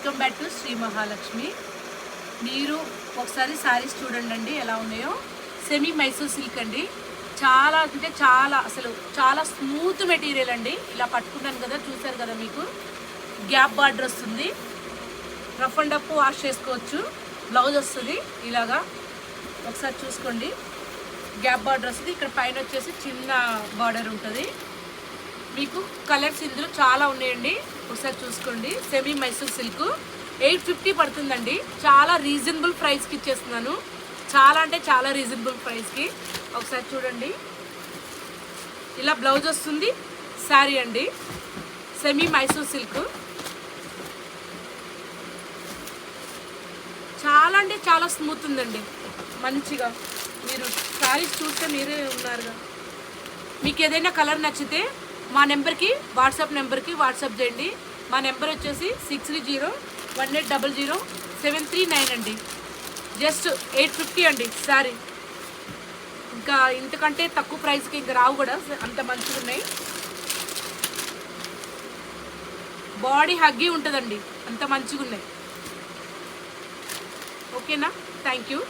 Welcome back to Sri Mahalakshmi. మీరు ఒకసారి శారీస్ చూడండి ఎలా ఉన్నాయో. సెమీ మైసూర్ సిల్క్ అండి. చాలా అంటే చాలా అసలు చాలా స్మూత్ మెటీరియల్ అండి. ఇలా పట్టుకున్నాను కదా, చూసారు కదా, మీకు గ్యాప్ బార్డర్ వస్తుంది. రఫ్ అండ్ అప్ వాష్ చేసుకోవచ్చు. బ్లౌజ్ వస్తుంది ఇలాగా, ఒకసారి చూసుకోండి. గ్యాప్ బార్డర్ వస్తుంది. ఇక్కడ పైన వచ్చేసి చిన్న బార్డర్ ఉంటుంది. మీకు కలర్స్ ఇందులో చాలా ఉన్నాయండి, ఒకసారి చూసుకోండి. సెమీ మైసూర్ సిల్క్ 850 పడుతుందండి. చాలా రీజనబుల్ ప్రైస్కి ఇచ్చేస్తున్నాను. చాలా అంటే చాలా రీజనబుల్ ప్రైస్కి. ఒకసారి చూడండి. ఇలా బ్లౌజ్ వస్తుంది, శారీ అండి. సెమీ మైసూర్ సిల్క్ చాలా అంటే చాలా స్మూత్ ఉందండి. మంచిగా మీరు శారీస్ చూస్తే మీరే ఉన్నారుగా. మీకు ఏదైనా కలర్ నచ్చితే మా నెంబర్కి వాట్సాప్ చేయండి. మా నెంబర్ వచ్చేసి 6301800739 అండి. జస్ట్ 850 అండి శారీ. ఇంకా ఇంతకంటే తక్కువ ప్రైస్కి ఇంకా రావు కూడా, అంత మంచిగా ఉన్నాయి. బాడీ హగ్గీ ఉంటుందండి, అంత మంచిగా ఉన్నాయి. ఓకేనా? Thank you.